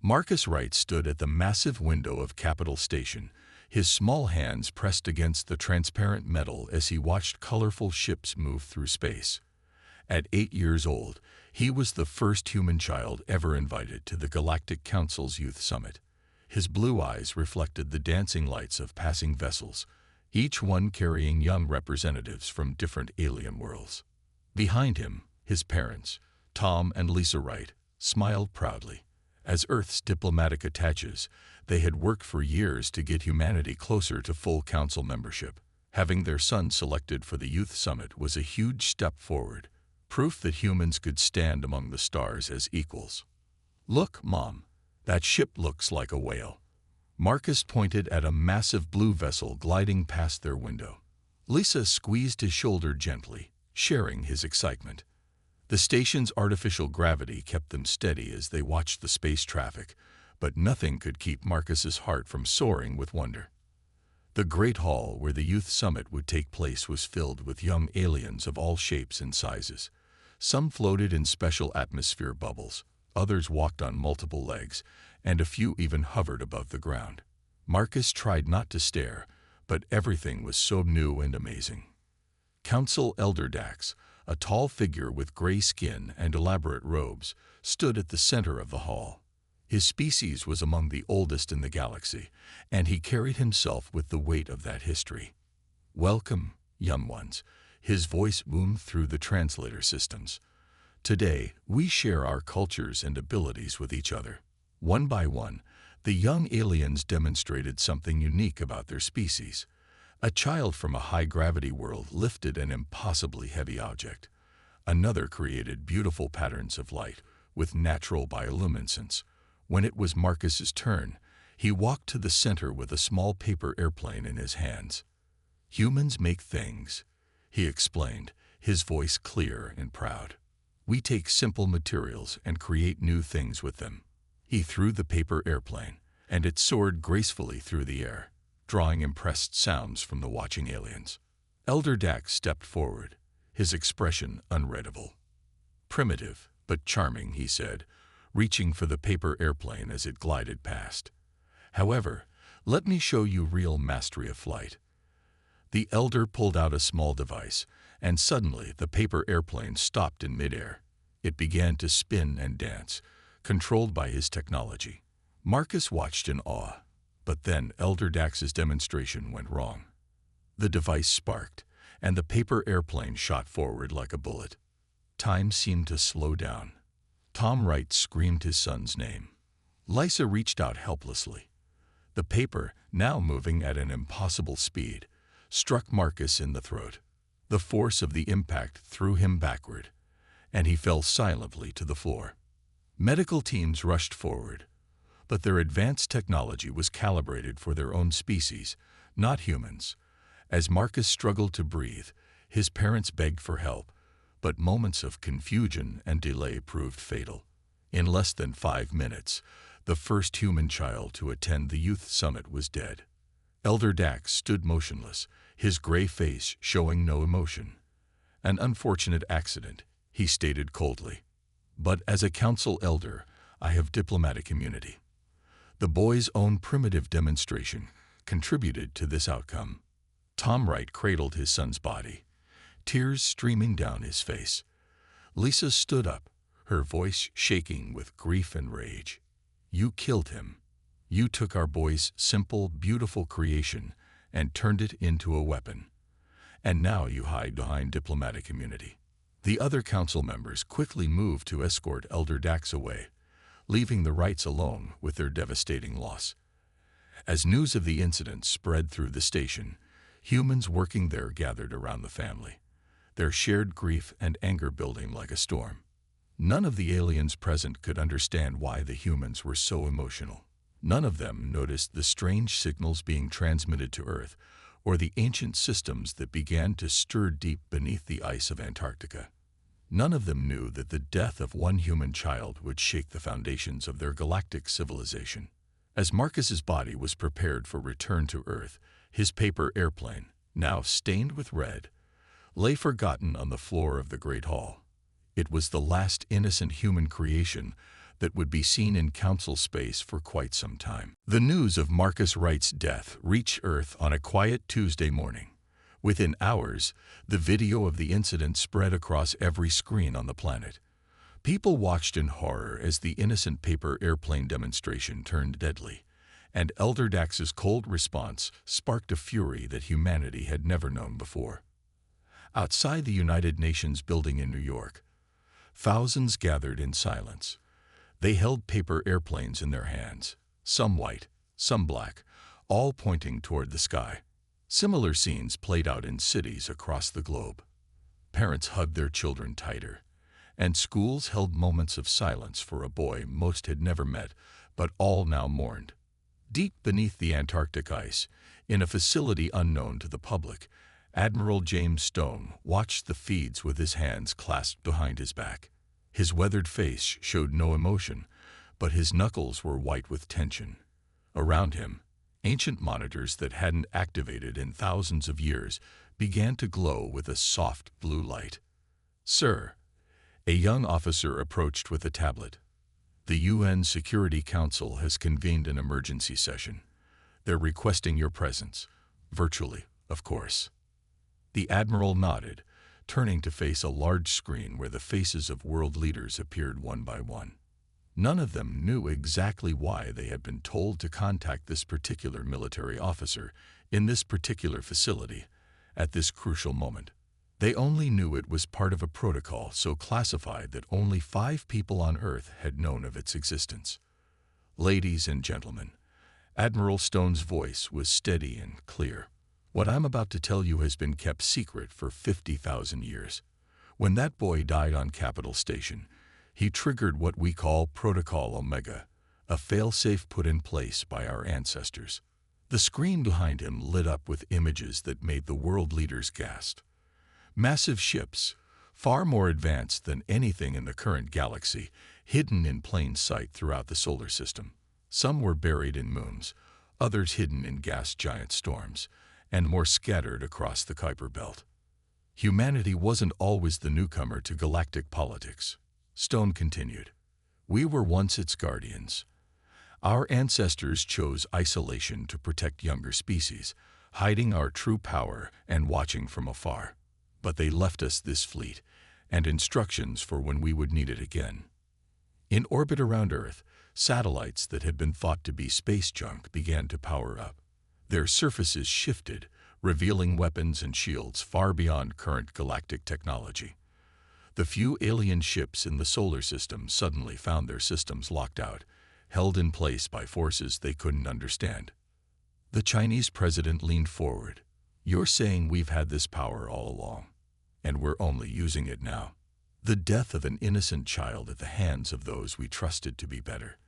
Marcus Wright stood at the massive window of Capitol Station, his small hands pressed against the transparent metal as he watched colorful ships move through space. At 8 years old, he was the first human child ever invited to the Galactic Council's Youth Summit. His blue eyes reflected the dancing lights of passing vessels, each one carrying young representatives from different alien worlds. Behind him, his parents, Tom and Lisa Wright, smiled proudly. As Earth's diplomatic attaches, they had worked for years to get humanity closer to full council membership. Having their son selected for the Youth Summit was a huge step forward, proof that humans could stand among the stars as equals. "Look, Mom, that ship looks like a whale." Marcus pointed at a massive blue vessel gliding past their window. Lisa squeezed his shoulder gently, sharing his excitement. The station's artificial gravity kept them steady as they watched the space traffic, but nothing could keep Marcus's heart from soaring with wonder. The great hall where the Youth Summit would take place was filled with young aliens of all shapes and sizes. Some floated in special atmosphere bubbles, others walked on multiple legs, and a few even hovered above the ground. Marcus tried not to stare, but everything was so new and amazing. Council Elder Dax, a tall figure with gray skin and elaborate robes, stood at the center of the hall. His species was among the oldest in the galaxy, and he carried himself with the weight of that history. "Welcome, young ones," his voice boomed through the translator systems. "Today, we share our cultures and abilities with each other." One by one, the young aliens demonstrated something unique about their species. A child from a high-gravity world lifted an impossibly heavy object. Another created beautiful patterns of light with natural bioluminescence. When it was Marcus's turn, he walked to the center with a small paper airplane in his hands. "Humans make things," he explained, his voice clear and proud. "We take simple materials and create new things with them." He threw the paper airplane, and it soared gracefully through the air, drawing impressed sounds from the watching aliens. Elder Dax stepped forward, his expression unreadable. "Primitive, but charming," he said, reaching for the paper airplane as it glided past. "However, let me show you real mastery of flight." The elder pulled out a small device, and suddenly the paper airplane stopped in midair. It began to spin and dance, controlled by his technology. Marcus watched in awe, but then Elder Dax's demonstration went wrong. The device sparked, and the paper airplane shot forward like a bullet. Time seemed to slow down. Tom Wright screamed his son's name. Lisa reached out helplessly. The paper, now moving at an impossible speed, struck Marcus in the throat. The force of the impact threw him backward, and he fell silently to the floor. Medical teams rushed forward, but their advanced technology was calibrated for their own species, not humans. As Marcus struggled to breathe, his parents begged for help, but moments of confusion and delay proved fatal. In less than 5 minutes, the first human child to attend the Youth Summit was dead. Elder Dax stood motionless, his gray face showing no emotion. "An unfortunate accident," he stated coldly. "But as a council elder, I have diplomatic immunity." The boy's own primitive demonstration contributed to this outcome. Tom Wright cradled his son's body, tears streaming down his face. Lisa stood up, her voice shaking with grief and rage. "You killed him. You took our boy's simple, beautiful creation and turned it into a weapon. And now you hide behind diplomatic immunity." The other council members quickly moved to escort Elder Dax away, leaving the Wrights alone with their devastating loss. As news of the incident spread through the station, humans working there gathered around the family, their shared grief and anger building like a storm. None of the aliens present could understand why the humans were so emotional. None of them noticed the strange signals being transmitted to Earth, or the ancient systems that began to stir deep beneath the ice of Antarctica. None of them knew that the death of one human child would shake the foundations of their galactic civilization. As Marcus's body was prepared for return to Earth, his paper airplane, now stained with red, lay forgotten on the floor of the Great Hall. It was the last innocent human creation that would be seen in council space for quite some time. The news of Marcus Wright's death reached Earth on a quiet Tuesday morning. Within hours, the video of the incident spread across every screen on the planet. People watched in horror as the innocent paper airplane demonstration turned deadly, and Elder Dax's cold response sparked a fury that humanity had never known before. Outside the United Nations building in New York, thousands gathered in silence. They held paper airplanes in their hands, some white, some black, all pointing toward the sky. Similar scenes played out in cities across the globe. Parents hugged their children tighter, and schools held moments of silence for a boy most had never met, but all now mourned. Deep beneath the Antarctic ice, in a facility unknown to the public, Admiral James Stone watched the feeds with his hands clasped behind his back. His weathered face showed no emotion, but his knuckles were white with tension. Around him, ancient monitors that hadn't activated in thousands of years began to glow with a soft blue light. "Sir," a young officer approached with a tablet. "The UN Security Council has convened an emergency session. They're requesting your presence, virtually, of course." The Admiral nodded, turning to face a large screen where the faces of world leaders appeared one by one. None of them knew exactly why they had been told to contact this particular military officer in this particular facility at this crucial moment. They only knew it was part of a protocol so classified that only 5 people on Earth had known of its existence. "Ladies and gentlemen," Admiral Stone's voice was steady and clear. "What I'm about to tell you has been kept secret for 50,000 years. When that boy died on Capitol Station, he triggered what we call Protocol Omega, a failsafe put in place by our ancestors." The screen behind him lit up with images that made the world leaders gasp. Massive ships, far more advanced than anything in the current galaxy, hidden in plain sight throughout the solar system. Some were buried in moons, others hidden in gas giant storms, and more scattered across the Kuiper Belt. Humanity wasn't always the newcomer to galactic politics. Stone continued. "We were once its guardians. Our ancestors chose isolation to protect younger species, hiding our true power and watching from afar. But they left us this fleet and instructions for when we would need it again." In orbit around Earth, satellites that had been thought to be space junk began to power up. Their surfaces shifted, revealing weapons and shields far beyond current galactic technology. The few alien ships in the solar system suddenly found their systems locked out, held in place by forces they couldn't understand. The Chinese president leaned forward. "You're saying we've had this power all along, and we're only using it now. The death of an innocent child at the hands of those we trusted to be better,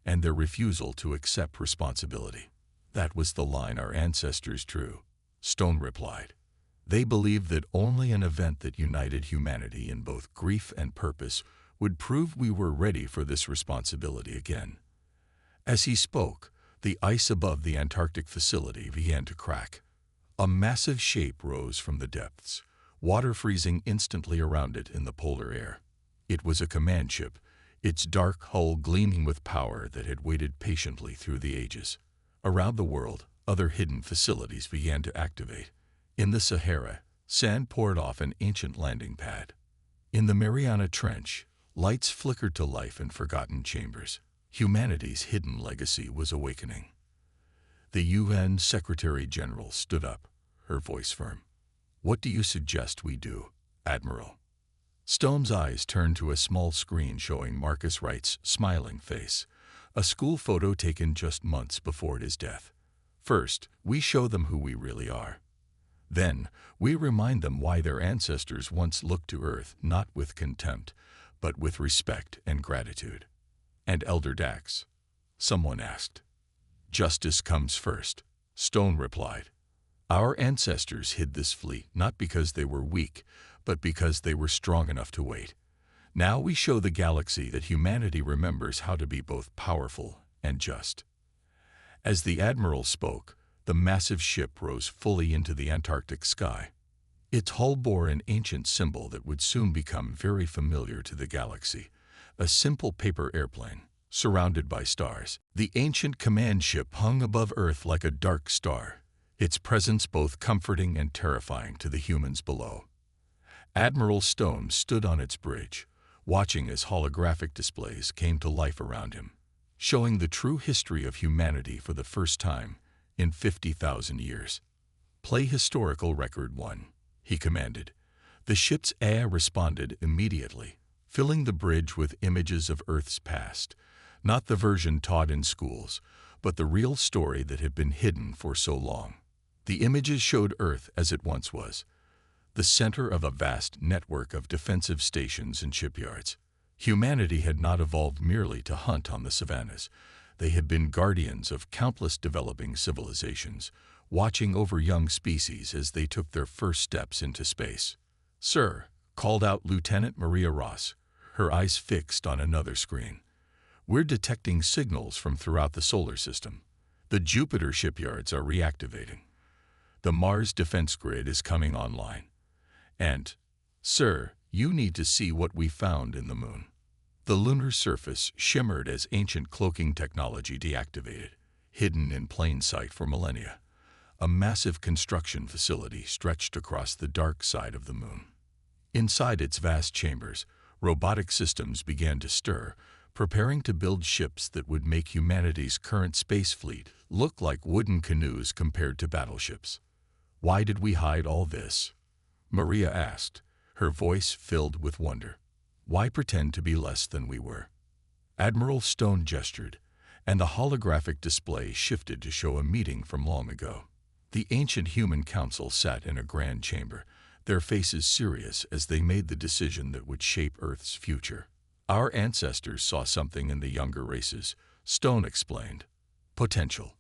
and their refusal to accept responsibility. That was the line our ancestors drew," Stone replied. "They believed that only an event that united humanity in both grief and purpose would prove we were ready for this responsibility again." As he spoke, the ice above the Antarctic facility began to crack. A massive shape rose from the depths, water freezing instantly around it in the polar air. It was a command ship, its dark hull gleaming with power that had waited patiently through the ages. Around the world, other hidden facilities began to activate. In the Sahara, sand poured off an ancient landing pad. In the Mariana Trench, lights flickered to life in forgotten chambers. Humanity's hidden legacy was awakening. The UN Secretary-General stood up, her voice firm. "What do you suggest we do, Admiral?" Stone's eyes turned to a small screen showing Marcus Wright's smiling face, a school photo taken just months before his death. "First, we show them who we really are. Then, we remind them why their ancestors once looked to Earth not with contempt, but with respect and gratitude." "And Elder Dax?" someone asked. "Justice comes first," Stone replied. "Our ancestors hid this fleet not because they were weak, but because they were strong enough to wait. Now we show the galaxy that humanity remembers how to be both powerful and just." As the Admiral spoke, the massive ship rose fully into the Antarctic sky. Its hull bore an ancient symbol that would soon become very familiar to the galaxy, a simple paper airplane, surrounded by stars. The ancient command ship hung above Earth like a dark star, its presence both comforting and terrifying to the humans below. Admiral Stone stood on its bridge, watching as holographic displays came to life around him, showing the true history of humanity for the first time in 50,000 years. "Play historical record 1, he commanded. The ship's AI responded immediately, filling the bridge with images of Earth's past, not the version taught in schools, but the real story that had been hidden for so long. The images showed Earth as it once was, the center of a vast network of defensive stations and shipyards. Humanity had not evolved merely to hunt on the savannas. They had been guardians of countless developing civilizations, watching over young species as they took their first steps into space. "Sir," called out Lieutenant Maria Ross, her eyes fixed on another screen. "We're detecting signals from throughout the solar system. The Jupiter shipyards are reactivating. The Mars defense grid is coming online. And, sir, you need to see what we found in the moon." The lunar surface shimmered as ancient cloaking technology deactivated, hidden in plain sight for millennia. A massive construction facility stretched across the dark side of the moon. Inside its vast chambers, robotic systems began to stir, preparing to build ships that would make humanity's current space fleet look like wooden canoes compared to battleships. "Why did we hide all this?" Maria asked, her voice filled with wonder. "Why pretend to be less than we were?" Admiral Stone gestured, and the holographic display shifted to show a meeting from long ago. The ancient human council sat in a grand chamber, their faces serious as they made the decision that would shape Earth's future. "Our ancestors saw something in the younger races," Stone explained. "Potential.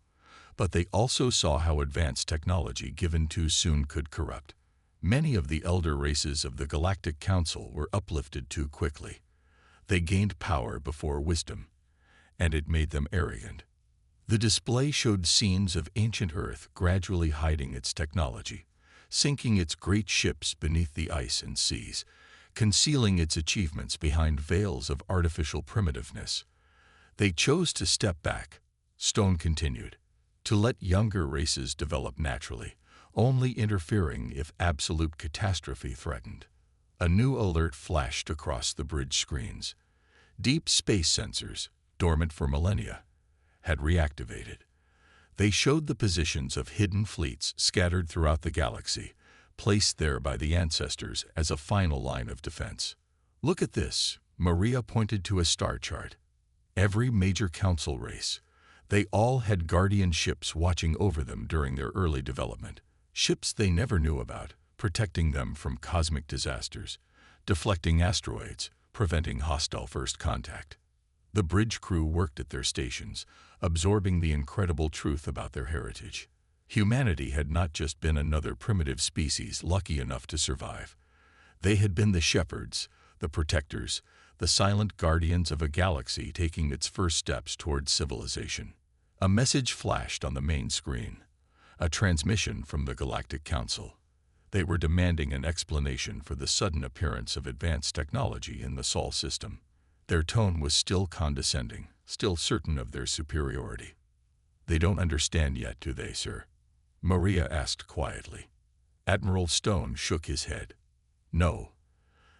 But they also saw how advanced technology given too soon could corrupt. Many of the elder races of the Galactic Council were uplifted too quickly. They gained power before wisdom, and it made them arrogant." The display showed scenes of ancient Earth gradually hiding its technology, sinking its great ships beneath the ice and seas, concealing its achievements behind veils of artificial primitiveness. "They chose to step back," Stone continued, "to let younger races develop naturally, only interfering if absolute catastrophe threatened." A new alert flashed across the bridge screens. Deep space sensors, dormant for millennia, had reactivated. They showed the positions of hidden fleets scattered throughout the galaxy, placed there by the ancestors as a final line of defense. "Look at this," Maria pointed to a star chart. Every major council race. They all had guardian ships watching over them during their early development. Ships they never knew about, protecting them from cosmic disasters, deflecting asteroids, preventing hostile first contact. The bridge crew worked at their stations, absorbing the incredible truth about their heritage. Humanity had not just been another primitive species lucky enough to survive. They had been the shepherds, the protectors, the silent guardians of a galaxy taking its first steps towards civilization. A message flashed on the main screen, a transmission from the Galactic Council. They were demanding an explanation for the sudden appearance of advanced technology in the Sol system. Their tone was still condescending, still certain of their superiority. "They don't understand yet, do they, sir?" Maria asked quietly. Admiral Stone shook his head. "No.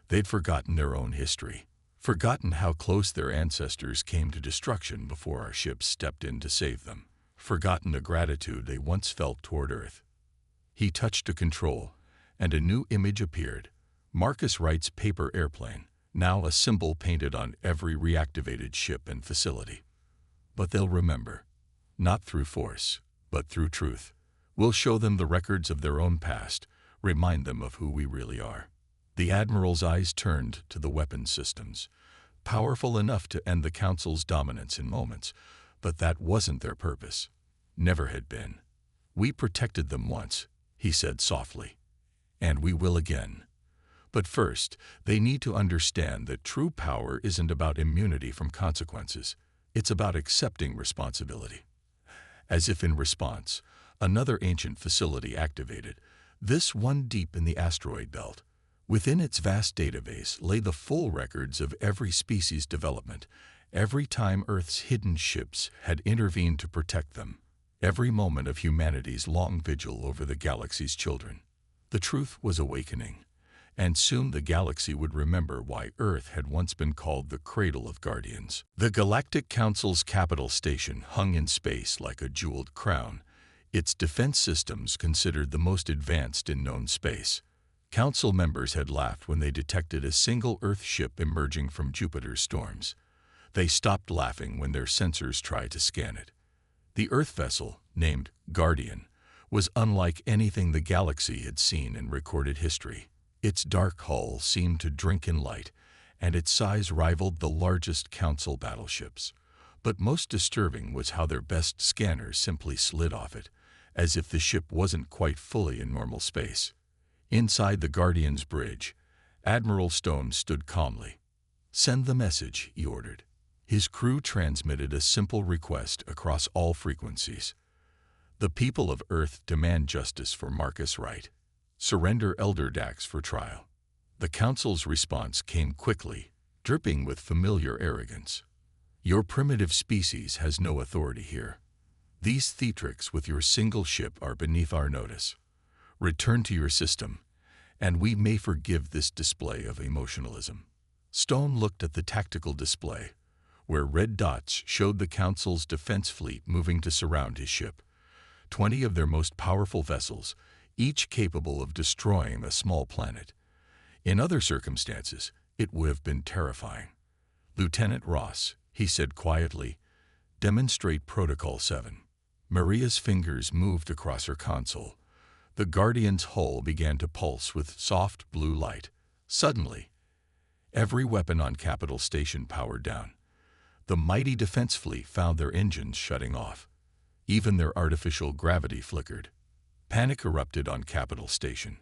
They'd forgotten their own history, forgotten how close their ancestors came to destruction before our ships stepped in to save them, forgotten the gratitude they once felt toward Earth." He touched a control, and a new image appeared. Marcus Wright's paper airplane, now a symbol painted on every reactivated ship and facility. "But they'll remember. Not through force, but through truth. We'll show them the records of their own past, remind them of who we really are." The Admiral's eyes turned to the weapons systems, powerful enough to end the Council's dominance in moments, but that wasn't their purpose. Never had been. "We protected them once," he said softly, "and we will again. But first, they need to understand that true power isn't about immunity from consequences. It's about accepting responsibility." As if in response, another ancient facility activated, this one deep in the asteroid belt. Within its vast database lay the full records of every species' development, every time Earth's hidden ships had intervened to protect them, every moment of humanity's long vigil over the galaxy's children. The truth was awakening, and soon the galaxy would remember why Earth had once been called the cradle of guardians. The Galactic Council's capital station hung in space like a jeweled crown, its defense systems considered the most advanced in known space. Council members had laughed when they detected a single Earth ship emerging from Jupiter's storms. They stopped laughing when their sensors tried to scan it. The Earth vessel, named Guardian, was unlike anything the galaxy had seen in recorded history. Its dark hull seemed to drink in light, and its size rivaled the largest Council battleships. But most disturbing was how their best scanners simply slid off it, as if the ship wasn't quite fully in normal space. Inside the Guardian's bridge, Admiral Stone stood calmly. "Send the message," he ordered. His crew transmitted a simple request across all frequencies. "The people of Earth demand justice for Marcus Wright. Surrender Elder Dax for trial." The Council's response came quickly, dripping with familiar arrogance. "Your primitive species has no authority here. These Theatrix with your single ship are beneath our notice. Return to your system, and we may forgive this display of emotionalism." Stone looked at the tactical display, where red dots showed the Council's defense fleet moving to surround his ship. 20 of their most powerful vessels, each capable of destroying a small planet. In other circumstances, it would have been terrifying. "Lieutenant Ross," he said quietly, "demonstrate Protocol 7. Maria's fingers moved across her console. The Guardian's hull began to pulse with soft blue light. Suddenly, every weapon on Capital Station powered down. The mighty defense fleet found their engines shutting off. Even their artificial gravity flickered. Panic erupted on Capital Station.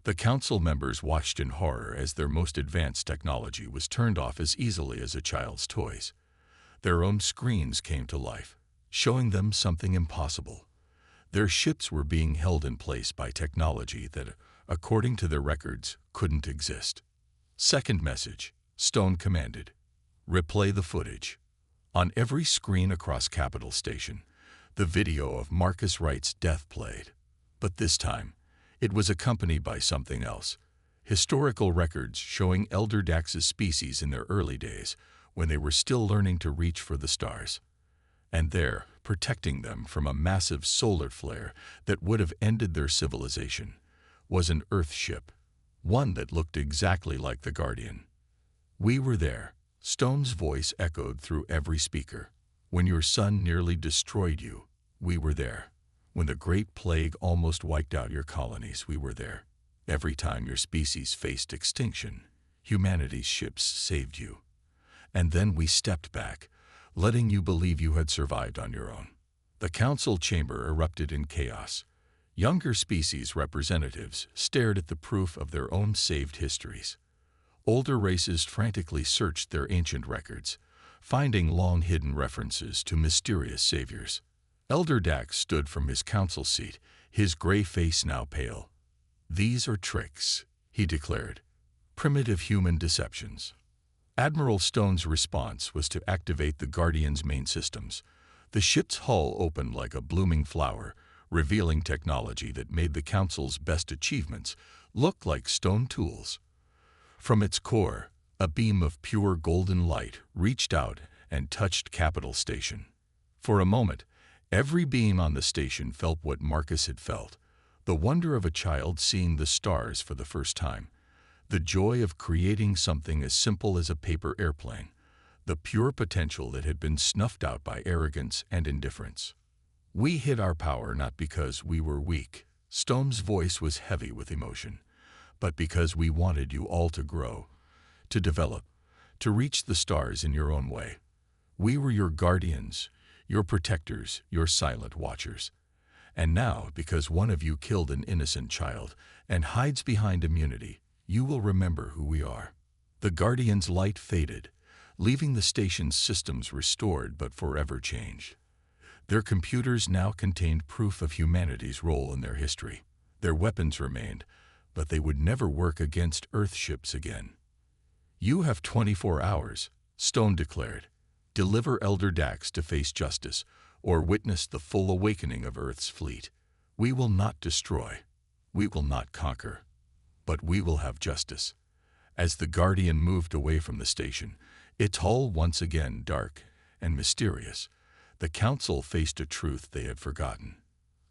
The Council members watched in horror as their most advanced technology was turned off as easily as a child's toys. Their own screens came to life, showing them something impossible. Their ships were being held in place by technology that, according to their records, couldn't exist. "Second message," Stone commanded. "Replay the footage." On every screen across Capital Station, the video of Marcus Wright's death played. But this time, it was accompanied by something else. Historical records showing Elder Dax's species in their early days, when they were still learning to reach for the stars. And there, protecting them from a massive solar flare that would have ended their civilization, was an Earth ship, one that looked exactly like the Guardian. "We were there," Stone's voice echoed through every speaker. "When your son nearly destroyed you, we were there. When the Great Plague almost wiped out your colonies, we were there. Every time your species faced extinction, humanity's ships saved you. And then we stepped back, letting you believe you had survived on your own." The Council chamber erupted in chaos. Younger species representatives stared at the proof of their own saved histories. Older races frantically searched their ancient records, finding long-hidden references to mysterious saviors. Elder Dax stood from his council seat, his gray face now pale. "These are tricks," he declared. "Primitive human deceptions." Admiral Stone's response was to activate the Guardian's main systems. The ship's hull opened like a blooming flower, revealing technology that made the Council's best achievements look like stone tools. From its core, a beam of pure golden light reached out and touched Capital Station. For a moment, every being on the station felt what Marcus had felt, the wonder of a child seeing the stars for the first time. The joy of creating something as simple as a paper airplane, the pure potential that had been snuffed out by arrogance and indifference. "We hid our power not because we were weak," Stone's voice was heavy with emotion, "but because we wanted you all to grow, to develop, to reach the stars in your own way. We were your guardians, your protectors, your silent watchers. And now, because one of you killed an innocent child and hides behind immunity, you will remember who we are." The Guardian's light faded, leaving the station's systems restored but forever changed. Their computers now contained proof of humanity's role in their history. Their weapons remained, but they would never work against Earth ships again. "You have 24 hours, Stone declared. "Deliver Elder Dax to face justice, or witness the full awakening of Earth's fleet. We will not destroy. We will not conquer. But we will have justice." As the Guardian moved away from the station, its hull once again dark and mysterious, the Council faced a truth they had forgotten.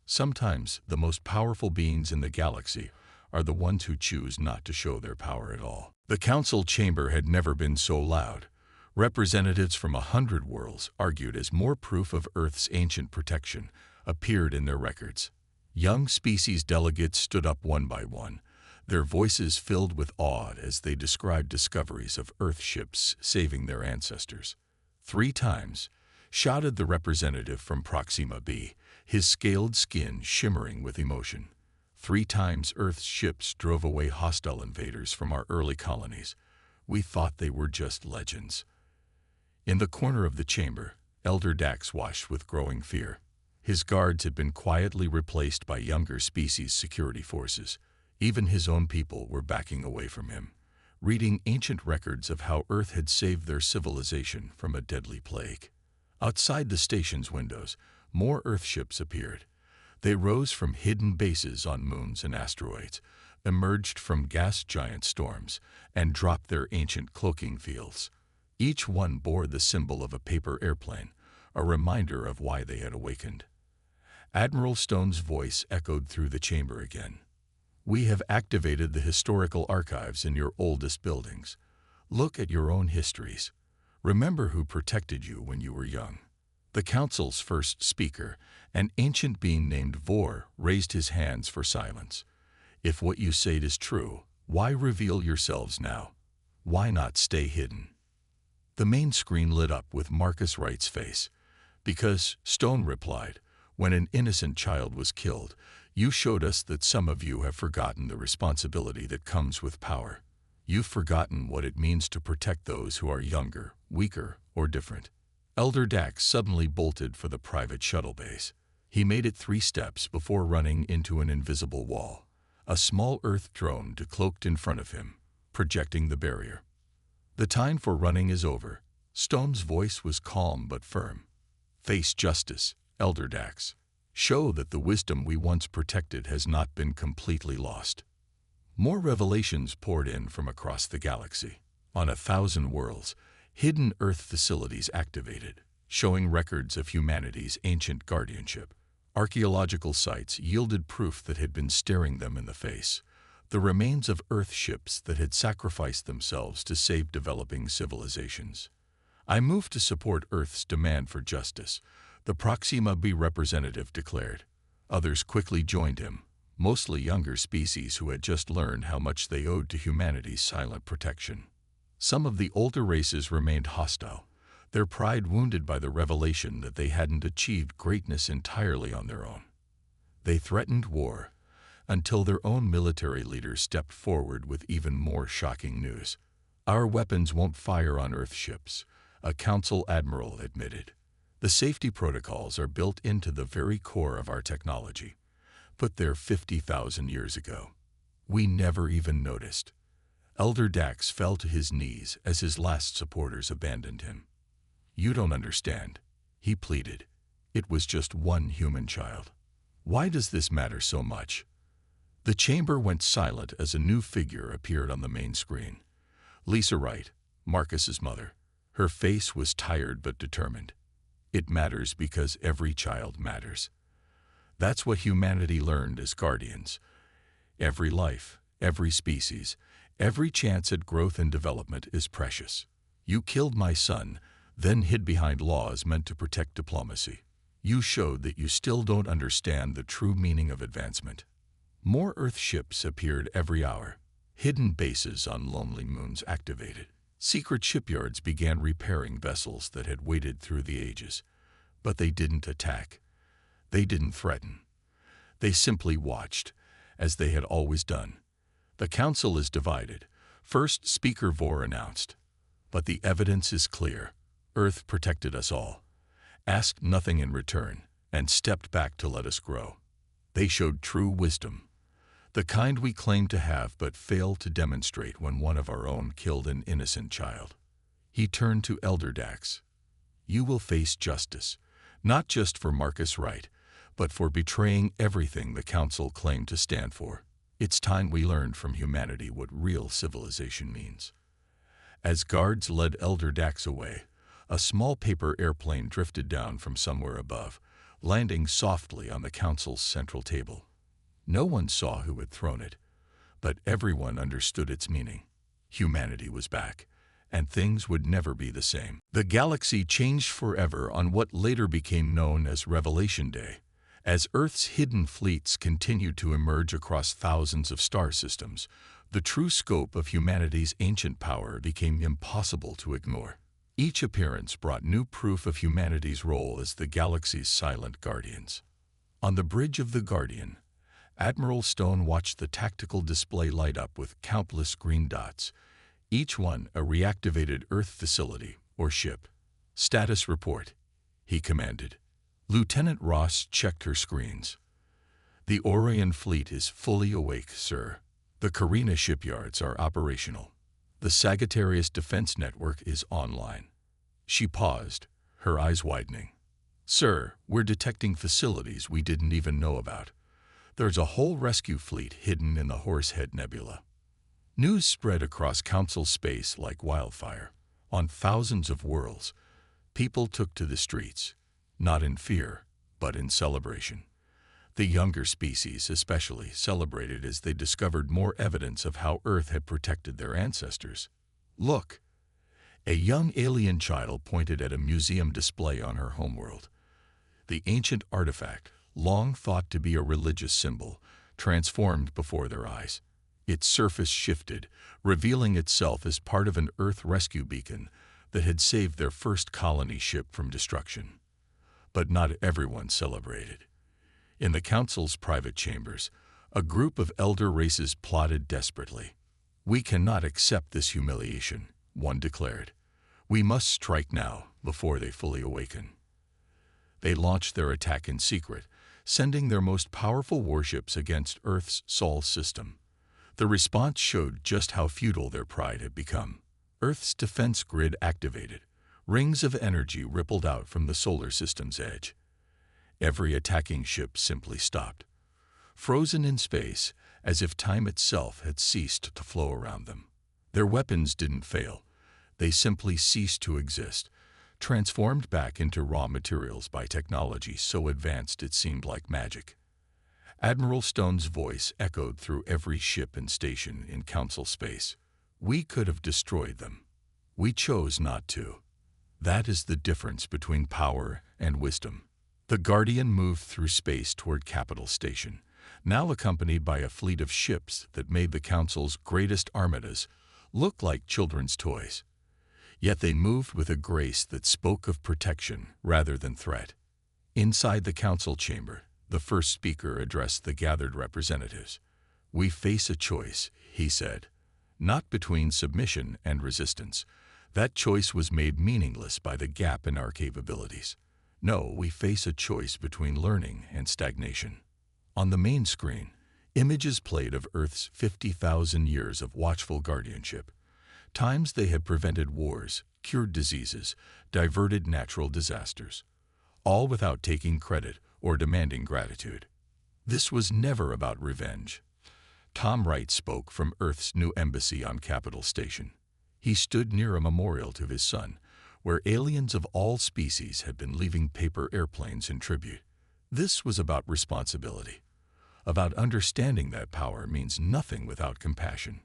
Sometimes the most powerful beings in the galaxy are the ones who choose not to show their power at all. The Council chamber had never been so loud. Representatives from 100 worlds argued as more proof of Earth's ancient protection appeared in their records. Young species delegates stood up one by one, their voices filled with awe as they described discoveries of Earth ships saving their ancestors. 3 times, shouted the representative from Proxima B, his scaled skin shimmering with emotion. 3 times Earth's ships drove away hostile invaders from our early colonies. We thought they were just legends. In the corner of the chamber, Elder Dax watched with growing fear. His guards had been quietly replaced by younger species security forces. Even his own people were backing away from him, reading ancient records of how Earth had saved their civilization from a deadly plague. Outside the station's windows, more Earth ships appeared. They rose from hidden bases on moons and asteroids, emerged from gas giant storms, and dropped their ancient cloaking fields. Each one bore the symbol of a paper airplane, a reminder of why they had awakened. Admiral Stone's voice echoed through the chamber again. "We have activated the historical archives in your oldest buildings. Look at your own histories. Remember who protected you when you were young." The Council's first speaker, an ancient being named Vor, raised his hands for silence. "If what you say is true, why reveal yourselves now? Why not stay hidden?" The main screen lit up with Marcus Wright's face. "Because," Stone replied, "when an innocent child was killed, you showed us that some of you have forgotten the responsibility that comes with power. You've forgotten what it means to protect those who are younger, weaker, or different." Elder Dax suddenly bolted for the private shuttle base. He made it 3 steps before running into an invisible wall. A small Earth drone decloaked in front of him, projecting the barrier. "The time for running is over." Stone's voice was calm but firm. "Face justice, Elder Dax. Show that the wisdom we once protected has not been completely lost." More revelations poured in from across the galaxy. On 1,000 worlds, hidden Earth facilities activated, showing records of humanity's ancient guardianship. Archaeological sites yielded proof that had been staring them in the face. The remains of Earth ships that had sacrificed themselves to save developing civilizations. "I move to support Earth's demand for justice," the Proxima B representative declared. Others quickly joined him, mostly younger species who had just learned how much they owed to humanity's silent protection. Some of the older races remained hostile, their pride wounded by the revelation that they hadn't achieved greatness entirely on their own. They threatened war, until their own military leaders stepped forward with even more shocking news. "Our weapons won't fire on Earth ships," a Council admiral admitted. "The safety protocols are built into the very core of our technology, put there 50,000 years ago. We never even noticed." Elder Dax fell to his knees as his last supporters abandoned him. "You don't understand," he pleaded. "It was just one human child. Why does this matter so much?" The chamber went silent as a new figure appeared on the main screen. Lisa Wright, Marcus's mother. Her face was tired but determined. "It matters because every child matters. That's what humanity learned as guardians. Every life, every species, every chance at growth and development is precious. You killed my son, then hid behind laws meant to protect diplomacy. You showed that you still don't understand the true meaning of advancement." More Earth ships appeared every hour. Hidden bases on lonely moons activated. Secret shipyards began repairing vessels that had waited through the ages. But they didn't attack. They didn't threaten. They simply watched, as they had always done. "The Council is divided," First Speaker Vor announced. "But the evidence is clear. Earth protected us all, asked nothing in return, and stepped back to let us grow. They showed true wisdom. The kind we claim to have but fail to demonstrate when one of our own killed an innocent child. He turned to Elder Dax. You will face justice, not just for Marcus Wright, but for betraying everything the Council claimed to stand for. It's time we learned from humanity what real civilization means. As guards led Elder Dax away, a small paper airplane drifted down from somewhere above, landing softly on the Council's central table. No one saw who had thrown it, but everyone understood its meaning. Humanity was back, and things would never be the same. The galaxy changed forever on what later became known as Revelation Day, as Earth's hidden fleets continued to emerge across thousands of star systems. The true scope of humanity's ancient power became impossible to ignore. Each appearance brought new proof of humanity's role as the galaxy's silent guardians. On the bridge of the Guardian, Admiral Stone watched the tactical display light up with countless green dots, each one a reactivated Earth facility or ship. Status report, he commanded. Lieutenant Ross checked her screens. The Orion fleet is fully awake, sir. The Carina shipyards are operational. The Sagittarius Defense Network is online. She paused, her eyes widening. Sir, we're detecting facilities we didn't even know about. There's a whole rescue fleet hidden in the Horsehead Nebula. News spread across Council space like wildfire. On thousands of worlds, people took to the streets, not in fear, but in celebration. The younger species especially celebrated as they discovered more evidence of how Earth had protected their ancestors. Look! A young alien child pointed at a museum display on her homeworld. The ancient artifact, long thought to be a religious symbol, transformed before their eyes. Its surface shifted, revealing itself as part of an Earth rescue beacon that had saved their first colony ship from destruction. But not everyone celebrated. In the Council's private chambers, a group of elder races plotted desperately. We cannot accept this humiliation, one declared. We must strike now, before they fully awaken. They launched their attack in secret, sending their most powerful warships against Earth's Sol system. The response showed just how futile their pride had become. Earth's defense grid activated. Rings of energy rippled out from the solar system's edge. Every attacking ship simply stopped, frozen in space, as if time itself had ceased to flow around them. Their weapons didn't fail. They simply ceased to exist, transformed back into raw materials by technology so advanced it seemed like magic. Admiral Stone's voice echoed through every ship and station in Council space. We could have destroyed them. We chose not to. That is the difference between power and wisdom. The Guardian moved through space toward Capital Station, now accompanied by a fleet of ships that made the Council's greatest armadas look like children's toys. Yet they moved with a grace that spoke of protection rather than threat. Inside the Council chamber, the first speaker addressed the gathered representatives. We face a choice, he said, not between submission and resistance. That choice was made meaningless by the gap in our capabilities. No, we face a choice between learning and stagnation. On the main screen, images played of Earth's 50,000 years of watchful guardianship. Times they had prevented wars, cured diseases, diverted natural disasters, all without taking credit or demanding gratitude. This was never about revenge. Tom Wright spoke from Earth's new embassy on Capital Station. He stood near a memorial to his son, where aliens of all species had been leaving paper airplanes in tribute. This was about responsibility, about understanding that power means nothing without compassion.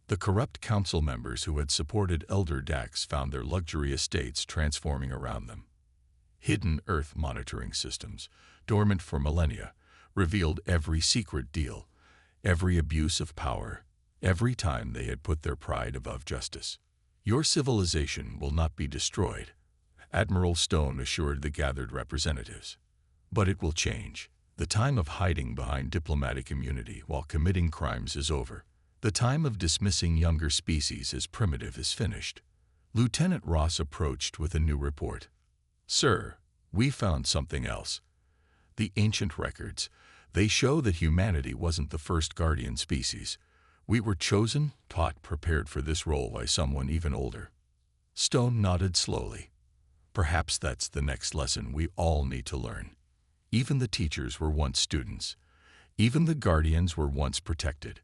The corrupt council members who had supported Elder Dax found their luxury estates transforming around them. Hidden Earth monitoring systems, dormant for millennia, revealed every secret deal, every abuse of power, every time they had put their pride above justice. Your civilization will not be destroyed, Admiral Stone assured the gathered representatives. But it will change. The time of hiding behind diplomatic immunity while committing crimes is over. The time of dismissing younger species as primitive is finished. Lieutenant Ross approached with a new report. Sir, we found something else. The ancient records, They show that humanity wasn't the first guardian species. We were chosen, taught, prepared for this role by someone even older. Stone nodded slowly. Perhaps that's the next lesson we all need to learn. Even the teachers were once students. Even the guardians were once protected.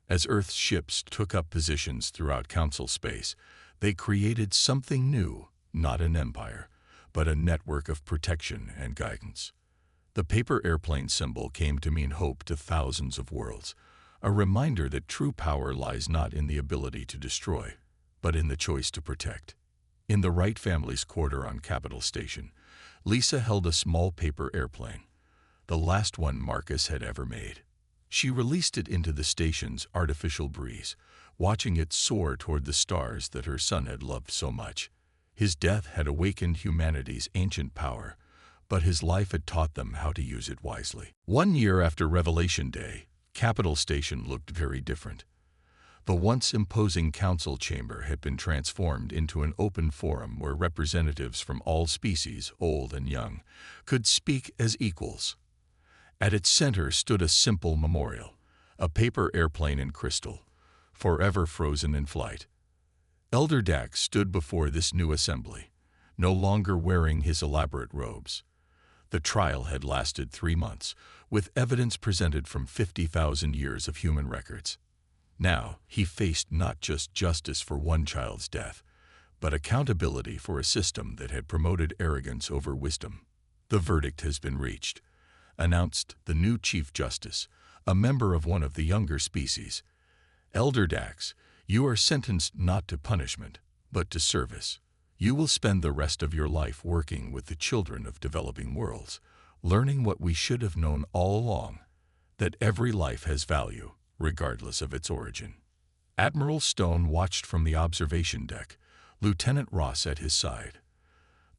As Earth's ships took up positions throughout Council space, they created something new, not an empire, but a network of protection and guidance. The paper airplane symbol came to mean hope to thousands of worlds, a reminder that true power lies not in the ability to destroy, but in the choice to protect. In the Wright family's quarter on Capitol Station, Lisa held a small paper airplane, the last one Marcus had ever made. She released it into the station's artificial breeze, watching it soar toward the stars that her son had loved so much. His death had awakened humanity's ancient power, but his life had taught them how to use it wisely. 1 year after Revelation Day, Capitol Station looked very different. The once imposing council chamber had been transformed into an open forum where representatives from all species, old and young, could speak as equals. At its center stood a simple memorial, a paper airplane in crystal, forever frozen in flight. Elder Dax stood before this new assembly, no longer wearing his elaborate robes. The trial had lasted 3 months, with evidence presented from 50,000 years of human records. Now, he faced not just justice for one child's death, but accountability for a system that had promoted arrogance over wisdom. "The verdict has been reached," announced the new Chief Justice, a member of one of the younger species. "Elder Dax, you are sentenced not to punishment, but to service. You will spend the rest of your life working with the children of developing worlds, learning what we should have known all along, that every life has value, regardless of its origin." Admiral Stone watched from the observation deck, Lieutenant Ross at his side.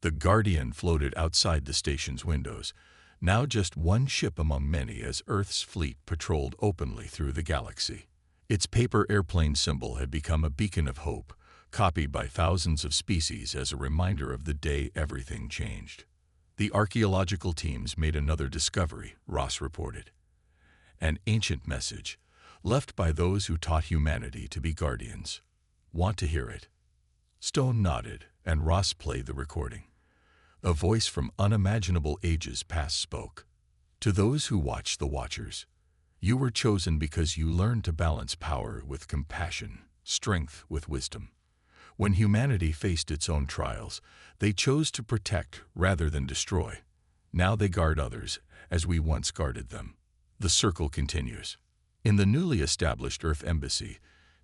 The Guardian floated outside the station's windows, now just one ship among many as Earth's fleet patrolled openly through the galaxy. Its paper airplane symbol had become a beacon of hope, copied by thousands of species as a reminder of the day everything changed. "The archaeological teams made another discovery," Ross reported. "An ancient message, left by those who taught humanity to be guardians. Want to hear it?" Stone nodded, and Ross played the recording. A voice from unimaginable ages past spoke. "To those who watch the Watchers, you were chosen because you learned to balance power with compassion, strength with wisdom. When humanity faced its own trials, they chose to protect rather than destroy. Now they guard others, as we once guarded them." The circle continues. In the newly established Earth Embassy,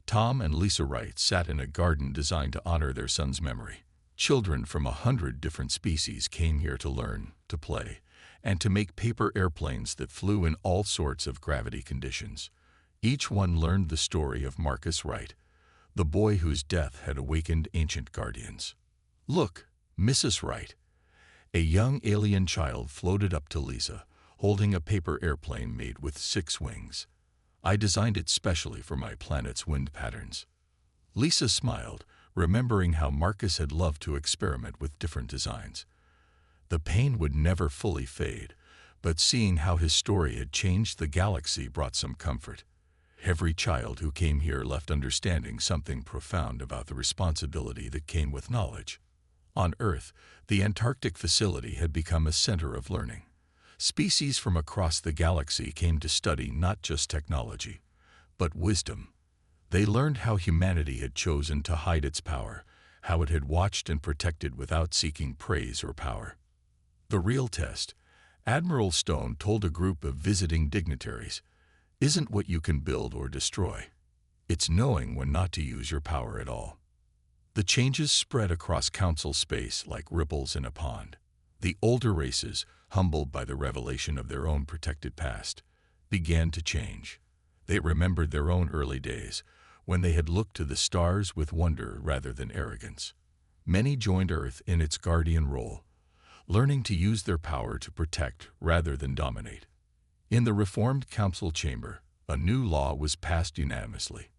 Tom and Lisa Wright sat in a garden designed to honor their son's memory. Children from 100 different species came here to learn, to play, and to make paper airplanes that flew in all sorts of gravity conditions. Each one learned the story of Marcus Wright, the boy whose death had awakened ancient guardians. "Look, Mrs. Wright." A young alien child floated up to Lisa, holding a paper airplane made with 6 wings. "I designed it specially for my planet's wind patterns." Lisa smiled, remembering how Marcus had loved to experiment with different designs. The pain would never fully fade, but seeing how his story had changed the galaxy brought some comfort. Every child who came here left understanding something profound about the responsibility that came with knowledge. On Earth, the Antarctic facility had become a center of learning. Species from across the galaxy came to study not just technology, but wisdom. They learned how humanity had chosen to hide its power, how it had watched and protected without seeking praise or power. The real test, Admiral Stone told a group of visiting dignitaries, isn't what you can build or destroy. It's knowing when not to use your power at all. The changes spread across council space like ripples in a pond. The older races, humbled by the revelation of their own protected past, began to change. They remembered their own early days, when they had looked to the stars with wonder rather than arrogance. Many joined Earth in its guardian role, learning to use their power to protect rather than dominate. In the reformed council chamber, a new law was passed unanimously.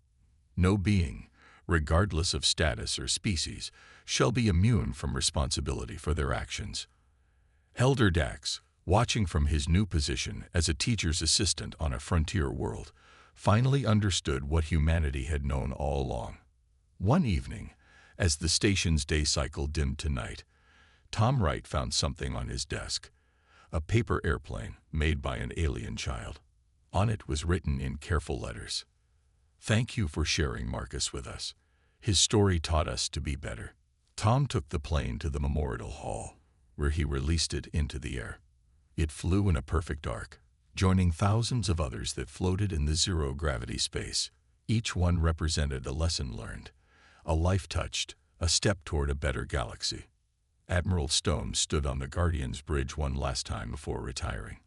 No being, regardless of status or species, shall be immune from responsibility for their actions. "Elder Dax, watching from his new position as a teacher's assistant on a frontier world, finally understood what humanity had known all along. One evening, as the station's day cycle dimmed to night, Tom Wright found something on his desk, a paper airplane made by an alien child. On it was written in careful letters, "Thank you for sharing Marcus with us. His story taught us to be better." Tom took the plane to the Memorial Hall, where he released it into the air. It flew in a perfect arc, joining thousands of others that floated in the zero-gravity space. Each one represented a lesson learned, a life touched, a step toward a better galaxy. Admiral Stone stood on the Guardian's bridge one last time before retiring.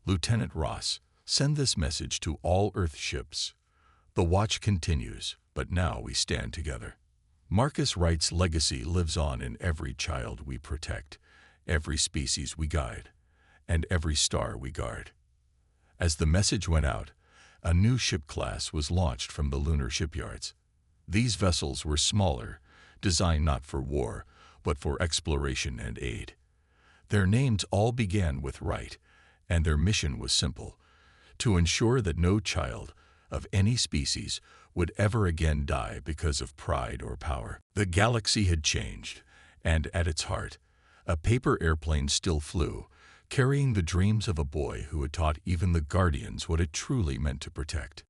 "Lieutenant Ross, send this message to all Earth ships. The watch continues, but now we stand together." Marcus Wright's legacy lives on in every child we protect, every species we guide, and every star we guard. As the message went out, a new ship class was launched from the lunar shipyards. These vessels were smaller, designed not for war, but for exploration and aid. Their names all began with Wright, and their mission was simple: to ensure that no child of any species would ever again die because of pride or power. The galaxy had changed, and at its heart, a paper airplane still flew, carrying the dreams of a boy who had taught even the Guardians what it truly meant to protect.